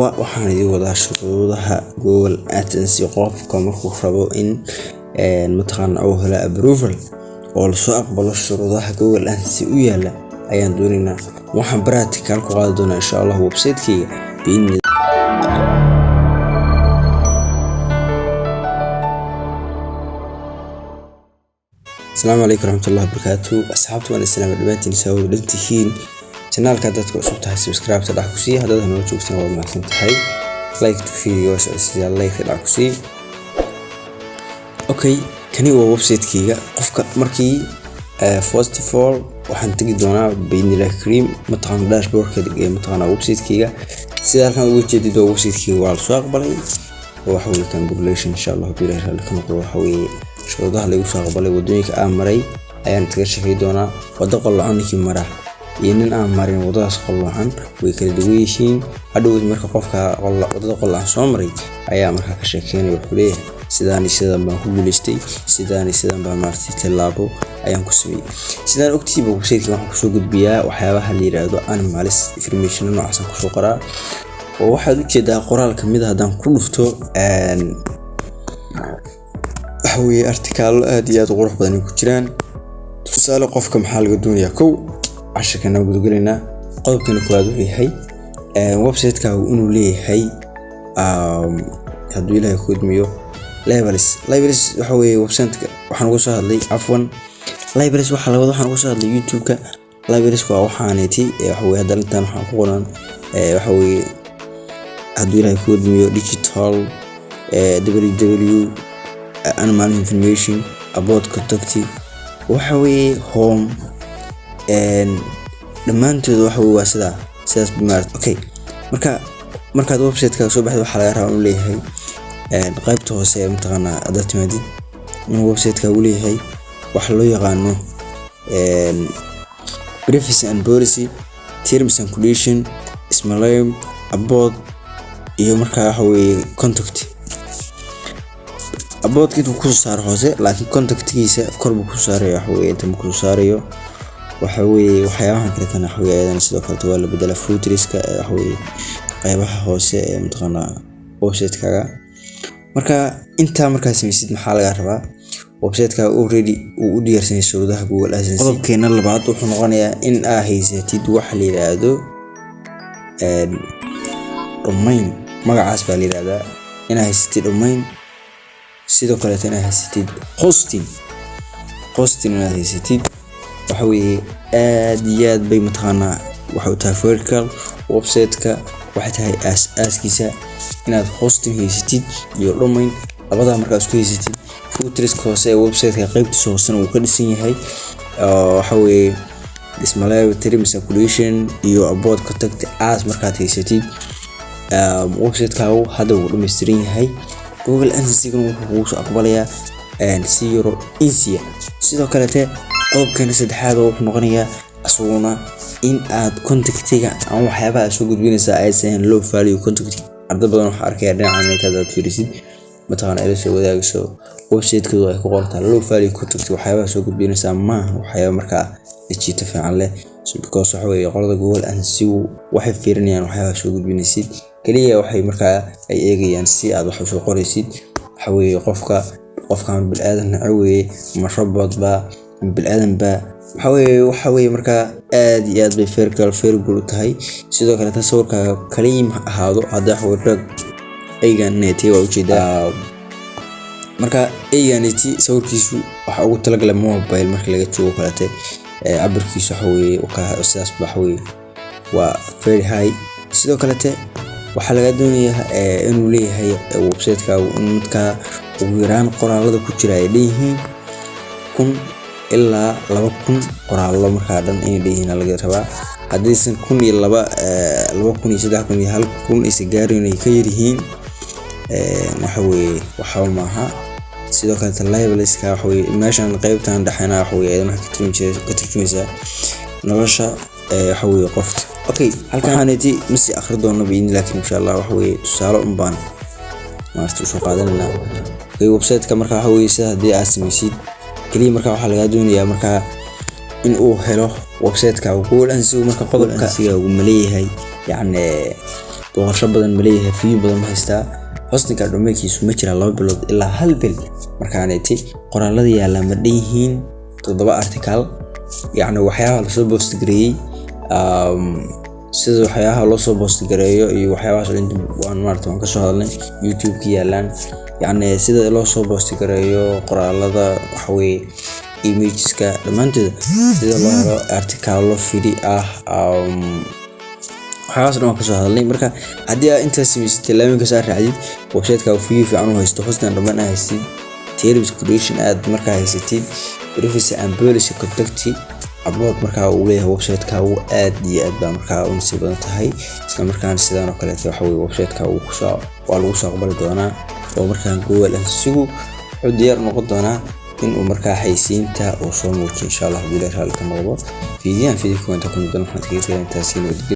waxaan idin wadaa shuruudaha Google AdSense qofka markuu rabo in mataqaana uu helo approval oo la soo aqbalo shuruudaha Google AdSense u yaala ayaan doonaynaa waxaan practical ku qaadi doonaa insha Allah website-kayga السلام عليكم ورحمة الله وبركاته أصحابتي وأنا السلام عليكم نسوي دنتيين channel كادتك وصلت سبسكرايب تدعكسي هذا هو نوتشوكسنا ومعكم تحي لايك فيديو سيدا لايك تدعكسي أوكي كاني هو ويب سايت كيغا قفك مركي first of all waxaan tagi doonaa بين الكريم متقن داشبورد كده متقن ويب سايت كيغا سيدا كان ugu jeedido web site كيغا waa la soo aqbalay waxa uu kan population insha Allah bilaha halkan waxa weeye shuruudaha lagu soo aqbalay wadooyinka aan maray ayaan taga shaqay doonaa wada qolaankii maraa in aan marin wadadaas qolaan way kala duwan yihiin hadhow marka qofka wadada qolaan soo maray ayaa marka ka sheekeynay wuxuu leeyahay sidaan baan ku guuleystay sidaan baan martay talaabo ayaan ku sameeyay sidaan ogtiiba website-ka waxaan ku soo gudbiyaa waxyaabaha la yiraahdo animals information noocaas ku soo qoraa oo waxaad u jeedaa qoraal kamid ah hadaan ku dhufto waxaweye article aad iyo aad u qurux badan ku jiraan tusaale qofka maxaa laga doonayaa kow عشان نقول قلنا قلب كنا كوادو هي ويب سايت كاو إنه ليه هي هدوي له يخد ميو لايبرز وحوي ويب سايت وحنقصها لي عفوا لايبرز وحلا وحنقصها لي يوتيوب ك لايبرز وحانيتي وحوي هذا اللي تنا حقوقنا وحوي هدوي له يخد ميو digital www animal information about contact وحوي home dhamaantood waxa uu sidaas bimaar okay markaad website-ka soo baxdo waxa laga rabaa inuu leeyahay qaybta hoose ee mataqaana aad timaadid inuu website-ka uu leeyahay waxa loo yaqaano privacy and policy terms and conditions ismalayn about iyo markaa waxa weeye contact about kitu ku saar hoose laakiin contactkiisa korbu ku saaray waxa weeye inta ku saarayo waxaweye waxyaabahan kale tan waxweeyaan sidoo kale waa la bedela footriska waxaweye qaybaha hoose ee mataqaana website-kaaga marka inta markaas sameysid maxaa laga rabaa website-ka already uu u diyaarsan shuruudaha Google AdSense qodobkeena labaad wuxuu noqonayaa in aad haysatid wax la yiraahdo domain magacaas baa la yiraahdaa in aad haysatid domain sidoo kale in aad haysatid hosting in aad haysatid waxaweye aad iyo aad bay mataqaana waxa uu tahay vertical website-ka waxa tahay aaskiisa inaad hosting haysatid iyo domain labada markaas ku haysatid footriska hoose ee website-ka qaybtiisa hoose uu ka dhisan yahay waxaweye ismalayn terms and conditions iyo about contact as markaad haysatid website-ka hadda uu dhameystiran yahay Google AdSense wuxuu soo aqbalayaa zero insia sidoo kale qodobkan saddexaad wuxuu noqonayaa asuguna in aad contactiga aan waxyaabaha soo gudbinaysa aysan low value contact arda badan waxa arkaya dhinaca intaad fiirisid mataqaana ay soo wadaagayso website-kooda ay ku qortaa low value contact waxyaabaha soo gudbinaysa ma waxyaabo markaa jiita fiican leh because waxa weeye qolada Google AdSense waxay fiirinayaan waxyaabaha soo gudbinaysid kaliya waxay markaa ay eegayaan si aad wax soo qoraysid waxa weeye qofkan bil aadan awee ma robot ba بالآدم با وحوي مركا آد ياد بفير قلو تهي سيدو كلا تصور كريم هذا حوالك أيغان نيتي ووجيدا مركا أيغان نيتي صور كيسو وحاو تلقى لموبايل مركا لغا تشوو كلا عبر كيسو حوي وكا أساس بحوي وفير هاي سيدو كلا وحلقة دوني إنو ليه هاي وبسيتك وإنمتك ويران قرآن لدى كتير ليهين كن ilaa 2000 qoraallo markaa dhan ay leeyihiin laga rabaa hadaysan 2002 2003 1000 is gaarin ay ka yirihiin waxa weeye waxa maaha sidoo kale labelska waxa weeye meeshan qaybtan dhaxana waxa weeye ka turjumaysa nolosha waxa weeye qofka okay halkan aanati masi akhri doono biin laakiin insha Allah waxa weeye tusaale baan maartu soo qaadanayna website-ka markaa waxa weeye sida hadii aad sameysid كلي مركا waxa laga doonayaa marka in uu helo website-ka Google AdSense marka qodobka siga uu maleeyahay yani booqasho badan ma leeyahay, view badan ma haystaa. hostinka domainkiisu ma jira 2 bilood ilaa 1 bil markaanay qoraalada yaallaan ma dhanyihiin 7 article yacni waxyaabaha la soo post gareeyay sida waxyaabaha loo soo post gareeyo iyo waxyaabahaas inta waan ka soo hadalnay YouTube ka yaallaan yacni sida loo soo post gareeyo qoraalada waxa weeye imageska dhamaantood sida loo helo article video waxaas dhan ka soo hadalnay. marka haddii aad intaas sameysay talooyinka saar raacdid website-ka view fiican u haysto hosting dhammaan haysid terms creation aad markaa haysatid privacy and policy contact abroad markaa uu leeyahay website-ka uu aad iyo aad baa markaa u nasiib badan tahay isla markaan sidaan oo kale waxa weeye website-ka uu ku soo waa lagu soo aqbali doonaa oo markaan Google Adsense u diyaar noqon doonaa in uu markaa xaysiinta oo soo muujiyo insha Allah billahi halka noqdo fiidiyaan fiidiyaan ku inta ku mudan waxaan ka tagay intaas